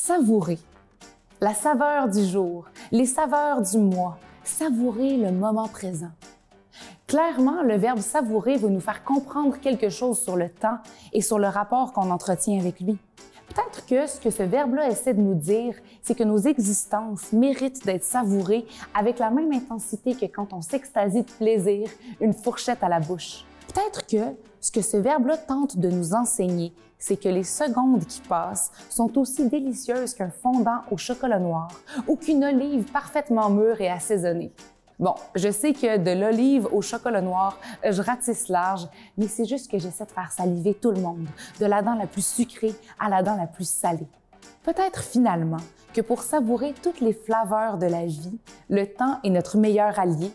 Savourer. La saveur du jour, les saveurs du mois, savourer le moment présent. Clairement, le verbe savourer veut nous faire comprendre quelque chose sur le temps et sur le rapport qu'on entretient avec lui. Peut-être que ce que ce verbe-là essaie de nous dire, c'est que nos existences méritent d'être savourées avec la même intensité que quand on s'extasie de plaisir, une fourchette à la bouche. Peut-être que ce que ce verbe-là tente de nous enseigner, c'est que les secondes qui passent sont aussi délicieuses qu'un fondant au chocolat noir ou qu'une olive parfaitement mûre et assaisonnée. Bon, je sais que de l'olive au chocolat noir, je ratisse large, mais c'est juste que j'essaie de faire saliver tout le monde, de la dent la plus sucrée à la dent la plus salée. Peut-être finalement que pour savourer toutes les flaveurs de la vie, le temps est notre meilleur allié.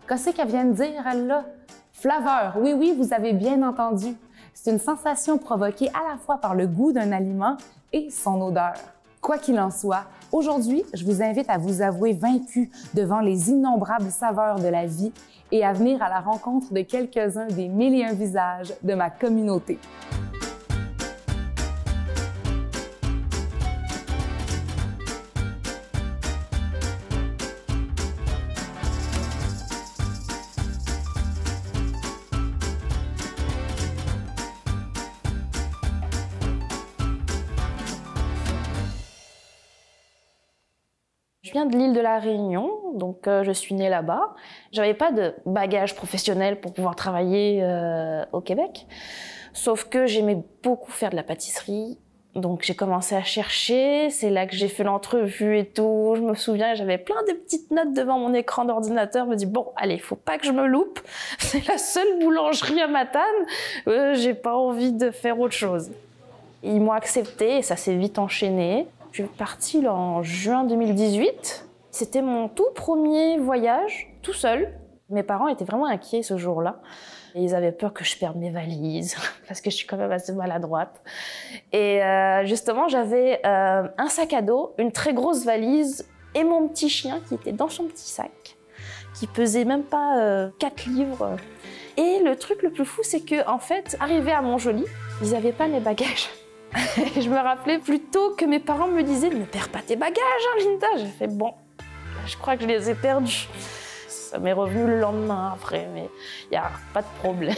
Qu'est-ce qu'elle vient de dire, elle, là? Flaveur, oui, oui, vous avez bien entendu. C'est une sensation provoquée à la fois par le goût d'un aliment et son odeur. Quoi qu'il en soit, aujourd'hui, je vous invite à vous avouer vaincu devant les innombrables saveurs de la vie et à venir à la rencontre de quelques-uns des 1001 visages de ma communauté. Je viens de l'île de la Réunion, donc je suis née là-bas. J'avais pas de bagage professionnel pour pouvoir travailler au Québec, sauf que j'aimais beaucoup faire de la pâtisserie. Donc j'ai commencé à chercher, c'est là que j'ai fait l'entrevue et tout. Je me souviens, j'avais plein de petites notes devant mon écran d'ordinateur. Je me dis bon, allez, faut pas que je me loupe. C'est la seule boulangerie à Matane. J'ai pas envie de faire autre chose. Ils m'ont accepté et ça s'est vite enchaîné. Je suis partie là, en juin 2018. C'était mon tout premier voyage, tout seul. Mes parents étaient vraiment inquiets ce jour-là. Ils avaient peur que je perde mes valises, parce que je suis quand même assez maladroite. Et justement, j'avais un sac à dos, une très grosse valise et mon petit chien qui était dans son petit sac, qui pesait même pas 4 livres. Et le truc le plus fou, c'est que en fait, arrivé à Montjoly, ils n'avaient pas mes bagages. Je me rappelais plutôt que mes parents me disaient « Ne perds pas tes bagages, hein, Linda !» J'ai fait « Bon, je crois que je les ai perdus. » Ça m'est revenu le lendemain après, mais il n'y a pas de problème.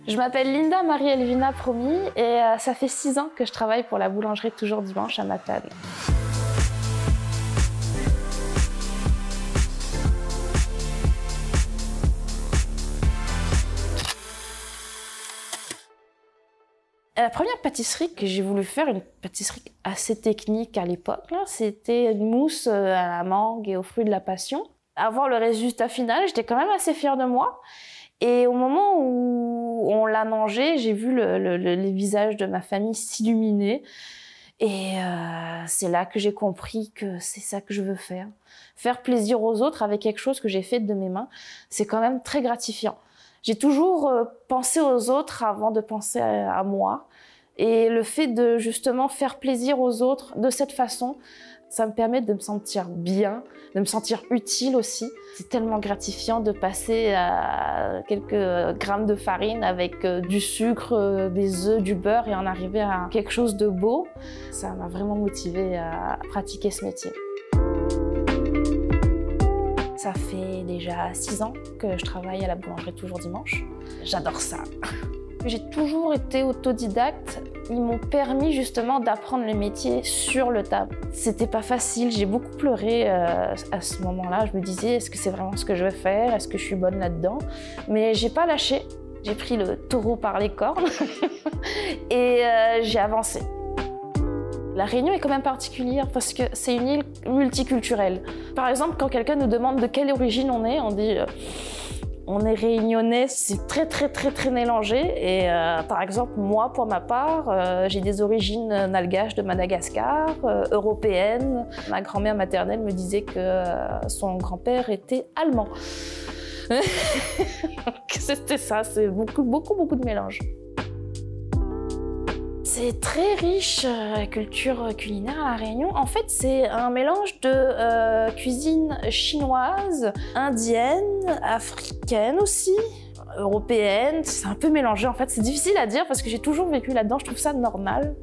Je m'appelle Linda Marie-Elvina Promy et ça fait 6 ans que je travaille pour la boulangerie Toujours Dimanche à Matane. La première pâtisserie que j'ai voulu faire, une pâtisserie assez technique à l'époque, c'était une mousse à la mangue et aux fruits de la passion. À voir le résultat final, j'étais quand même assez fière de moi. Et au moment où on l'a mangé, j'ai vu les visages de ma famille s'illuminer. Et c'est là que j'ai compris que c'est ça que je veux faire. Faire plaisir aux autres avec quelque chose que j'ai fait de mes mains, c'est quand même très gratifiant. J'ai toujours pensé aux autres avant de penser à moi. Et le fait de justement faire plaisir aux autres de cette façon, ça me permet de me sentir bien, de me sentir utile aussi. C'est tellement gratifiant de passer à quelques grammes de farine avec du sucre, des œufs, du beurre et en arriver à quelque chose de beau. Ça m'a vraiment motivée à pratiquer ce métier. Ça fait déjà 6 ans que je travaille à la boulangerie Toujours Dimanche. J'adore ça. J'ai toujours été autodidacte. Ils m'ont permis justement d'apprendre le métier sur le tas. C'était pas facile, j'ai beaucoup pleuré à ce moment-là. Je me disais, est-ce que c'est vraiment ce que je veux faire? Est-ce que je suis bonne là-dedans? Mais j'ai pas lâché. J'ai pris le taureau par les cornes et j'ai avancé. La Réunion est quand même particulière parce que c'est une île multiculturelle. Par exemple, quand quelqu'un nous demande de quelle origine on dit on est réunionnais, c'est très mélangé. Et par exemple, moi, pour ma part, j'ai des origines malgaches de Madagascar, européennes. Ma grand-mère maternelle me disait que son grand-père était allemand. C'était ça, c'est beaucoup de mélange. C'est très riche, la culture culinaire à La Réunion. En fait, c'est un mélange de cuisine chinoise, indienne, africaine aussi, européenne. C'est un peu mélangé, en fait. C'est difficile à dire parce que j'ai toujours vécu là-dedans, je trouve ça normal.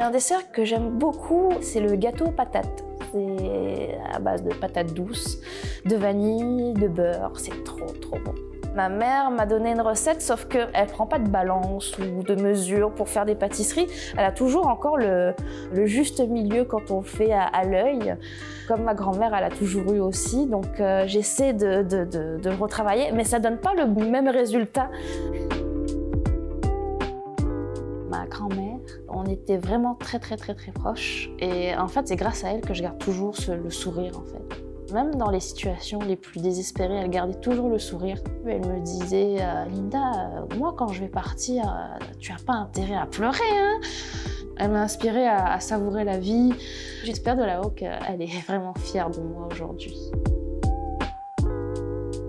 Un dessert que j'aime beaucoup, c'est le gâteau aux patates. C'est à base de patates douces, de vanille, de beurre. C'est trop bon. Ma mère m'a donné une recette, sauf qu'elle ne prend pas de balance ou de mesure pour faire des pâtisseries. Elle a toujours encore le juste milieu quand on fait à l'œil, comme ma grand-mère, elle a toujours eu aussi. Donc j'essaie de le retravailler, mais ça ne donne pas le même résultat. Ma grand-mère, on était vraiment très proches. Et en fait, c'est grâce à elle que je garde toujours le sourire, en fait. Même dans les situations les plus désespérées, elle gardait toujours le sourire. Elle me disait « Linda, moi quand je vais partir, tu n'as pas intérêt à pleurer, hein ?» Elle m'a inspirée à savourer la vie. J'espère de là-haut qu'elle est vraiment fière de moi aujourd'hui.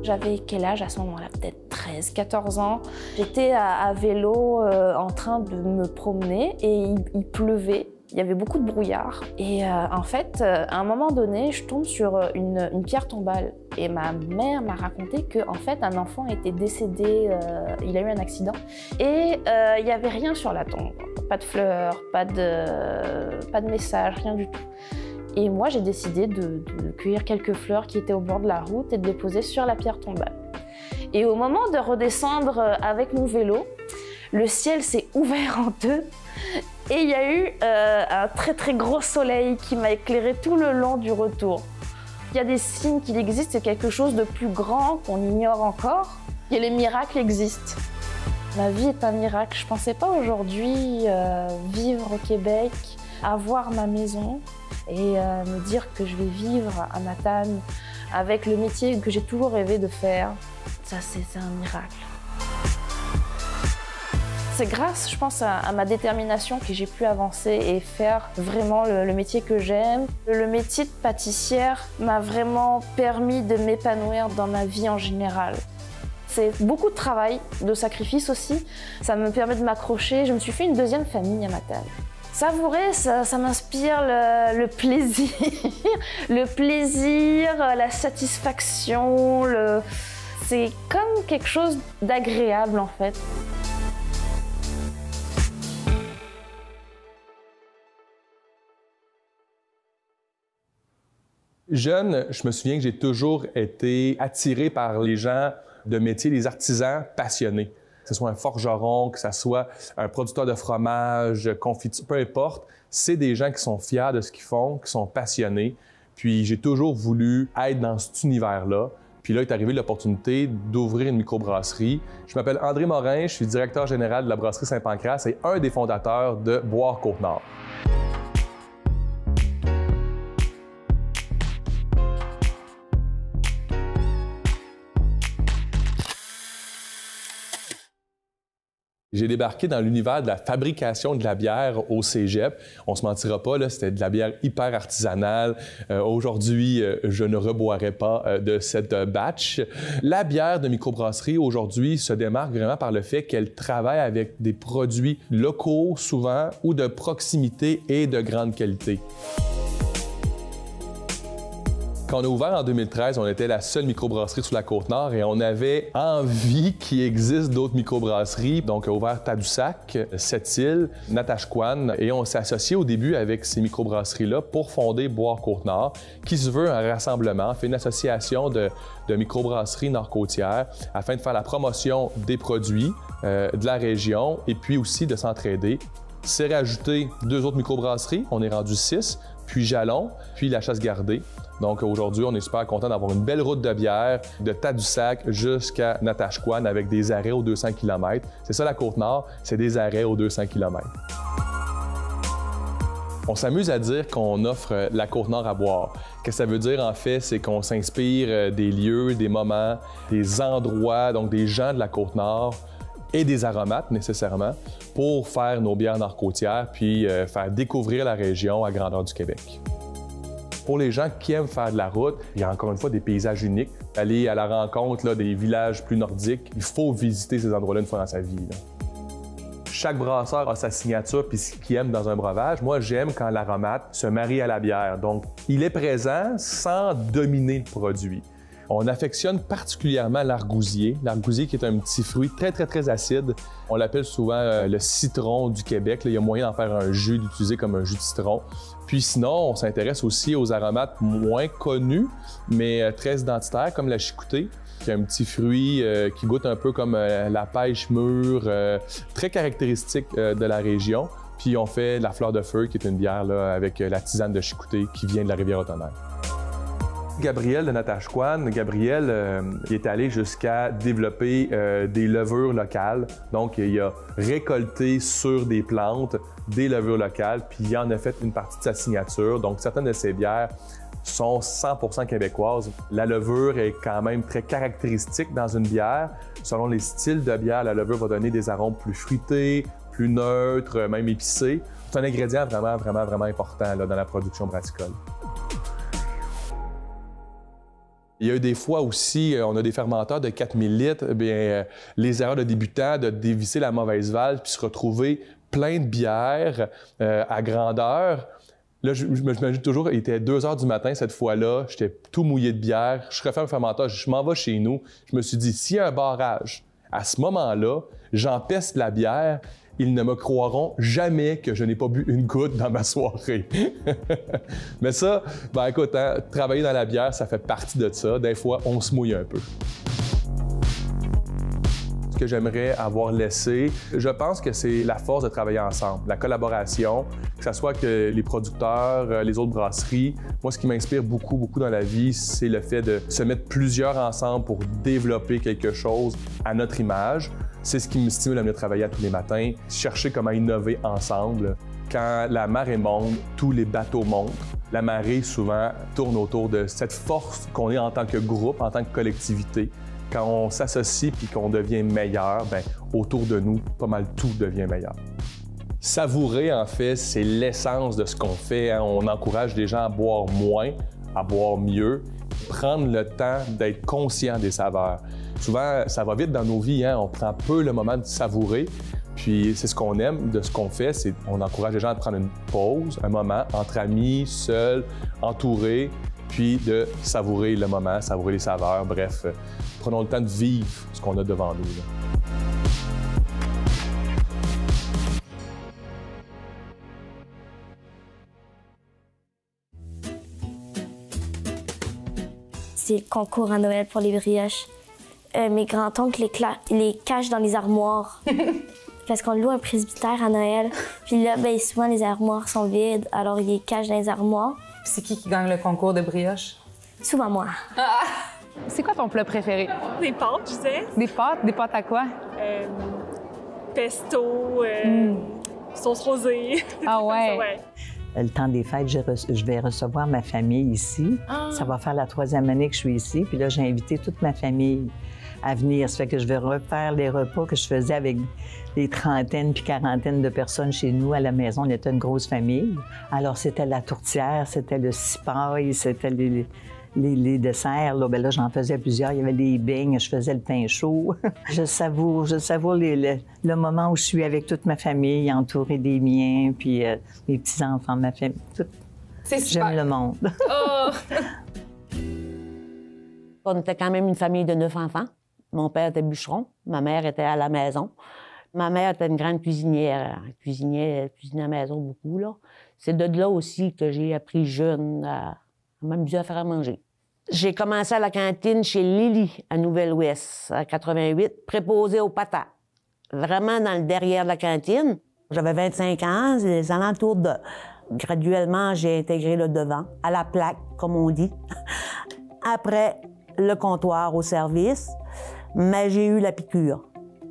J'avais quel âge à ce moment-là? Peut-être 13, 14 ans. J'étais à vélo en train de me promener et il pleuvait. Il y avait beaucoup de brouillard. Et en fait, à un moment donné, je tombe sur une pierre tombale. Et ma mère m'a raconté qu'en fait, un enfant était décédé, il a eu un accident. Et il n'y avait rien sur la tombe. Pas de fleurs, pas de message, rien du tout. Et moi, j'ai décidé de cueillir quelques fleurs qui étaient au bord de la route et de les poser sur la pierre tombale. Et au moment de redescendre avec mon vélo, le ciel s'est ouvert en deux et il y a eu un très gros soleil qui m'a éclairé tout le long du retour. Il y a des signes qu'il existe quelque chose de plus grand qu'on ignore encore et les miracles existent. Ma vie est un miracle. Je ne pensais pas aujourd'hui vivre au Québec, avoir ma maison et me dire que je vais vivre à Matane avec le métier que j'ai toujours rêvé de faire. Ça, c'est un miracle. C'est grâce, je pense, à ma détermination que j'ai pu avancer et faire vraiment le métier que j'aime. Le métier de pâtissière m'a vraiment permis de m'épanouir dans ma vie en général. C'est beaucoup de travail, de sacrifice aussi. Ça me permet de m'accrocher. Je me suis fait une deuxième famille à Matane. Savourer, ça m'inspire le plaisir, le plaisir, la satisfaction. C'est comme quelque chose d'agréable en fait. Jeune, je me souviens que j'ai toujours été attiré par les gens de métier, les artisans passionnés. Que ce soit un forgeron, que ce soit un producteur de fromage, confiture, peu importe. C'est des gens qui sont fiers de ce qu'ils font, qui sont passionnés. Puis j'ai toujours voulu être dans cet univers-là. Puis là est arrivée l'opportunité d'ouvrir une microbrasserie. Je m'appelle André Morin, je suis directeur général de la brasserie Saint-Pancras et un des fondateurs de Boire Côte-Nord. J'ai débarqué dans l'univers de la fabrication de la bière au cégep. On se mentira pas, là, c'était de la bière hyper artisanale. Aujourd'hui, je ne reboirai pas de cette batch. La bière de microbrasserie aujourd'hui se démarque vraiment par le fait qu'elle travaille avec des produits locaux souvent ou de proximité et de grande qualité. Quand on a ouvert en 2013, on était la seule microbrasserie sur la Côte-Nord et on avait envie qu'il existe d'autres microbrasseries. Donc, on a ouvert Tadoussac, Sept-Îles, Natashquan et on s'est associé au début avec ces microbrasseries-là pour fonder Boire Côte-Nord, qui se veut un rassemblement, fait une association de microbrasseries nord-côtières afin de faire la promotion des produits de la région et puis aussi de s'entraider. C'est rajouté 2 autres microbrasseries, on est rendu 6, puis Jalon, puis la Chasse-Gardée. Donc aujourd'hui, on est super content d'avoir une belle route de bière de Tadoussac jusqu'à Natashquan avec des arrêts aux 200 km. C'est ça la Côte-Nord, c'est des arrêts aux 200 km. On s'amuse à dire qu'on offre la Côte-Nord à boire. Qu'est-ce que ça veut dire en fait? C'est qu'on s'inspire des lieux, des moments, des endroits, donc des gens de la Côte-Nord et des aromates nécessairement pour faire nos bières nord-côtières puis faire découvrir la région à grandeur du Québec. Pour les gens qui aiment faire de la route, il y a encore une fois des paysages uniques. Aller à la rencontre là, des villages plus nordiques, il faut visiter ces endroits-là une fois dans sa vie. Là. Chaque brasseur a sa signature puis ce qu'il aime dans un breuvage. Moi, j'aime quand l'aromate se marie à la bière. Donc, il est présent sans dominer le produit. On affectionne particulièrement l'argousier. L'argousier qui est un petit fruit très acide. On l'appelle souvent le citron du Québec. Là, il y a moyen d'en faire un jus, d'utiliser comme un jus de citron. Puis sinon, on s'intéresse aussi aux aromates moins connus, mais très identitaires, comme la chicoutée, qui est un petit fruit qui goûte un peu comme la pêche mûre, très caractéristique de la région. Puis on fait la fleur de feu, qui est une bière là, avec la tisane de chicoutée qui vient de la Rivière-au-Tonnerre. Gabriel de Natashquan, Gabriel il est allé jusqu'à développer des levures locales. Donc, il a récolté sur des plantes des levures locales, puis il en a fait une partie de sa signature. Donc, certaines de ses bières sont 100% québécoises. La levure est quand même très caractéristique dans une bière. Selon les styles de bière, la levure va donner des arômes plus fruités, plus neutres, même épicés. C'est un ingrédient vraiment important là, dans la production brassicole. Il y a eu des fois aussi, on a des fermenteurs de 4000 litres, bien, les erreurs de débutants, de dévisser la mauvaise valve puis se retrouver plein de bières à grandeur. Là, je m'imagine toujours, il était 2 heures du matin cette fois-là, j'étais tout mouillé de bière, je referme le fermenteur, je m'en vais chez nous. Je me suis dit, s'il y a un barrage, à ce moment-là, j'empeste la bière, ils ne me croiront jamais que je n'ai pas bu une goutte dans ma soirée. Mais ça, ben écoute, hein, travailler dans la bière, ça fait partie de ça. Des fois, on se mouille un peu. Ce que j'aimerais avoir laissé, je pense que c'est la force de travailler ensemble, la collaboration, que ce soit que les producteurs, les autres brasseries. Moi, ce qui m'inspire beaucoup dans la vie, c'est le fait de se mettre plusieurs ensemble pour développer quelque chose à notre image. C'est ce qui me stimule à venir travailler à tous les matins, chercher comment innover ensemble. Quand la marée monte, tous les bateaux montent. La marée, souvent, tourne autour de cette force qu'on est en tant que groupe, en tant que collectivité. Quand on s'associe puis qu'on devient meilleur, bien, autour de nous, pas mal tout devient meilleur. Savourer, en fait, c'est l'essence de ce qu'on fait. Hein. On encourage les gens à boire moins, à boire mieux, prendre le temps d'être conscient des saveurs. Souvent, ça va vite dans nos vies, hein? On prend peu le moment de savourer. Puis c'est ce qu'on aime de ce qu'on fait, c'est on encourage les gens à prendre une pause, un moment, entre amis, seuls, entourés, puis de savourer le moment, savourer les saveurs. Bref, prenons le temps de vivre ce qu'on a devant nous. Là. C'est le concours à Noël pour les brioches. Mes grands-oncles les cachent dans les armoires. Parce qu'on loue un presbytère à Noël. Puis là, ben, souvent, les armoires sont vides, alors ils les cachent dans les armoires. C'est qui gagne le concours de brioche? Souvent moi. C'est quoi ton plat préféré? Des pâtes, je disais. Des pâtes? Des pâtes à quoi? Pesto, sauce rosée. Ah ouais? Ouais. Le temps des fêtes, je vais recevoir ma famille ici. Ah. Ça va faire la 3e année que je suis ici. Puis là, j'ai invité toute ma famille à venir. Ça fait que je vais refaire les repas que je faisais avec des trentaines puis quarantaines de personnes chez nous à la maison. On était une grosse famille. Alors, c'était la tourtière, c'était le cipaille, c'était les desserts. Là, ben là, j'en faisais plusieurs. Il y avait des beignes, je faisais le pain chaud. Je savoure le moment où je suis avec toute ma famille, entourée des miens, puis mes petits-enfants, ma famille. C'est super. J'aime le monde. Oh. On était quand même une famille de 9 enfants. Mon père était bûcheron, ma mère était à la maison. Ma mère était une grande cuisinière. Elle cuisinait à la maison beaucoup, là. C'est de là aussi que j'ai appris jeune à m'amuser à faire à manger. J'ai commencé à la cantine chez Lily, à Nouvelle-Ouest, à 88, préposée aux patates. Vraiment dans le derrière de la cantine. J'avais 25 ans, les alentours de... Graduellement, j'ai intégré le devant, à la plaque, comme on dit. Après, le comptoir au service, mais j'ai eu la piqûre.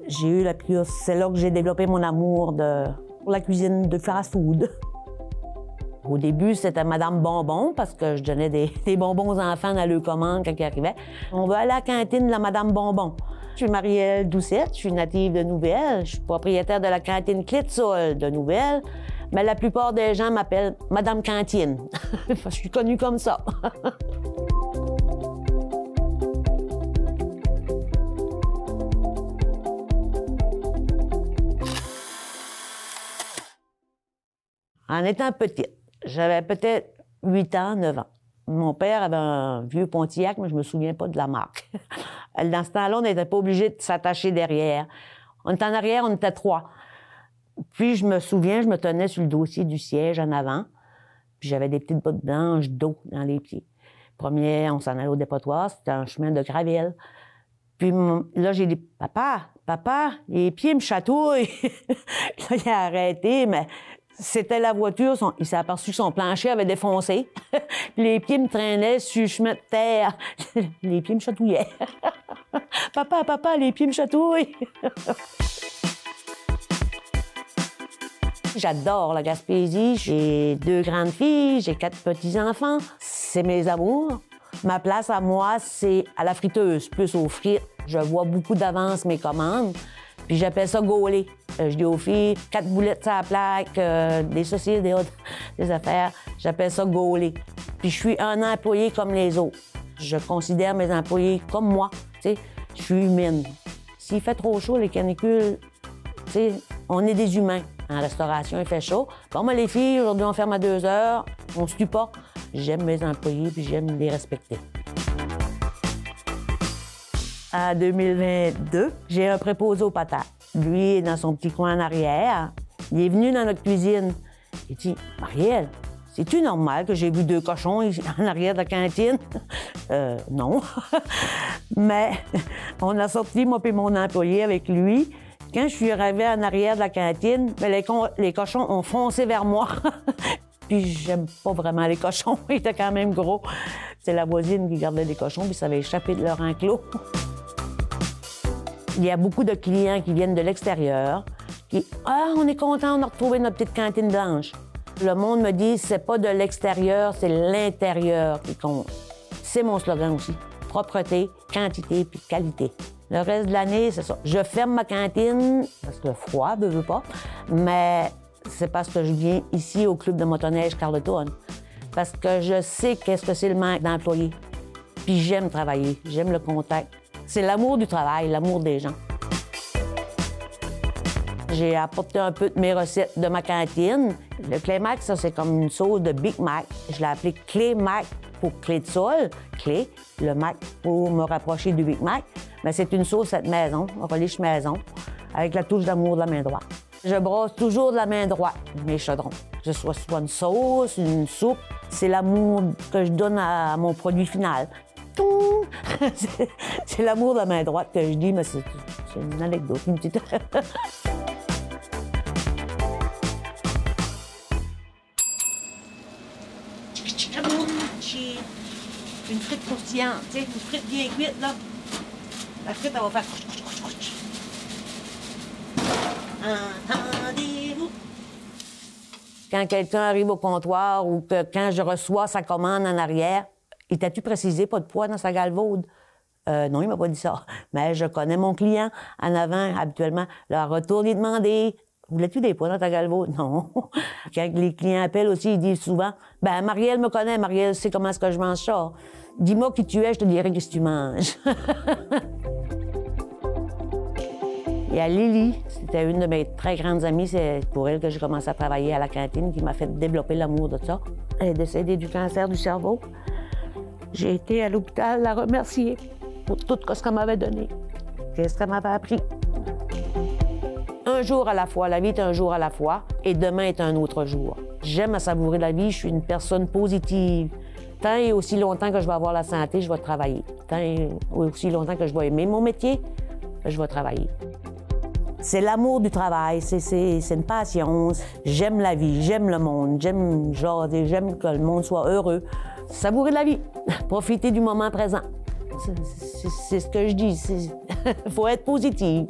C'est là que j'ai développé mon amour pour la cuisine de fast-food. Au début, c'était Madame Bonbon, parce que je donnais des bonbons aux enfants dans leur commande quand ils arrivaient. On va aller à la cantine de la Madame Bonbon. Je suis Marielle Doucette, je suis native de Nouvelle, je suis propriétaire de la cantine Clitsol de Nouvelle, mais la plupart des gens m'appellent Madame Cantine. Je suis connue comme ça. En étant petite, j'avais peut-être 8 ans, 9 ans. Mon père avait un vieux Pontiac, mais je me souviens pas de la marque. Dans ce temps-là, on n'était pas obligé de s'attacher derrière. On était en arrière, on était 3. Puis je me souviens, je me tenais sur le dossier du siège en avant, puis j'avais des petites bottes blanches d'eau dans les pieds. Premier, on s'en allait au dépotoir, c'était un chemin de gravelle. Puis là, j'ai dit « Papa, les pieds me chatouillent! » Là, il a arrêté, mais c'était la voiture. Il s'est aperçu que son plancher avait défoncé. Les pieds me traînaient sur le chemin de terre. Les pieds me chatouillaient. « Papa, les pieds me chatouillent! » J'adore la Gaspésie. J'ai 2 grandes filles, j'ai 4 petits-enfants. C'est mes amours. Ma place à moi, c'est à la friteuse, plus aux frites. Je vois beaucoup d'avance mes commandes, puis j'appelle ça gauler. Je dis aux filles, 4 boulettes à la plaque, des saucisses, des affaires. J'appelle ça gauler. Puis je suis un employé comme les autres. Je considère mes employés comme moi, tu sais. Je suis humaine. S'il fait trop chaud, les canicules, tu sais, on est des humains. En restauration, il fait chaud. Bon, moi, les filles, aujourd'hui, on ferme à 2 heures. On se tue pas. J'aime mes employés, puis j'aime les respecter. En 2022, j'ai un préposé aux patates. Lui est dans son petit coin en arrière. Il est venu dans notre cuisine. Il dit « Marielle, c'est-tu normal que j'ai vu 2 cochons en arrière de la cantine? » Non. Mais on a sorti, moi et mon employé, avec lui. Quand je suis arrivée en arrière de la cantine, les cochons ont foncé vers moi. Puis j'aime pas vraiment les cochons, ils étaient quand même gros. C'est la voisine qui gardait les cochons, puis ça avait échappé de leur enclos. Il y a beaucoup de clients qui viennent de l'extérieur, qui « Ah, on est content, on a retrouvé notre petite cantine blanche. » Le monde me dit « C'est pas de l'extérieur, c'est l'intérieur qui compte. » C'est mon slogan aussi. Propreté, quantité, puis qualité. Le reste de l'année, c'est ça. Je ferme ma cantine, parce que le froid ne veut pas, mais c'est parce que je viens ici au club de motoneige Carleton. Parce que je sais qu'est-ce que c'est le manque d'employés. Puis j'aime travailler, j'aime le contact. C'est l'amour du travail, l'amour des gens. J'ai apporté un peu de mes recettes de ma cantine. Le Clé Mac, ça, c'est comme une sauce de Big Mac. Je l'ai appelé Clé Mac pour clé de sol, clé, le Mac pour me rapprocher du Big Mac. Mais c'est une sauce faite maison, relish maison, avec la touche d'amour de la main droite. Je brosse toujours de la main droite mes chaudrons. Que ce soit une sauce, une soupe, c'est l'amour que je donne à mon produit final. C'est l'amour de la main droite que je dis, mais c'est une anecdote, une petite... Une frite croustillante, tu sais, une frite bien cuite, là. La frite, elle va faire... Entendez-vous? Quand quelqu'un arrive au comptoir ou que quand je reçois sa commande en arrière, il t'a-tu précisé pas de poids dans sa galvaude? Non, il m'a pas dit ça. Mais je connais mon client en avant, habituellement. Leur retourne lui demander « Voulais-tu des poids dans ta galvaude? » Non. Quand les clients appellent aussi, ils disent souvent « Ben, Marielle me connaît, Marielle sait comment est-ce que je mange ça. Dis-moi qui tu es, je te dirai qu'est-ce que tu manges. » Il y a Lily, c'était une de mes très grandes amies. C'est pour elle que j'ai commencé à travailler à la cantine, qui m'a fait développer l'amour de ça. Elle est décédée du cancer du cerveau. J'ai été à l'hôpital la remercier pour tout ce qu'elle m'avait donné, qu'est-ce qu'elle m'avait appris. Un jour à la fois, la vie est un jour à la fois, et demain est un autre jour. J'aime à savourer la vie, je suis une personne positive. Tant et aussi longtemps que je vais avoir la santé, je vais travailler. Tant et aussi longtemps que je vais aimer mon métier, je vais travailler. C'est l'amour du travail, c'est une passion. J'aime la vie, j'aime le monde, j'aime que le monde soit heureux. Savourer la vie, profiter du moment présent. C'est ce que je dis, il faut être positive.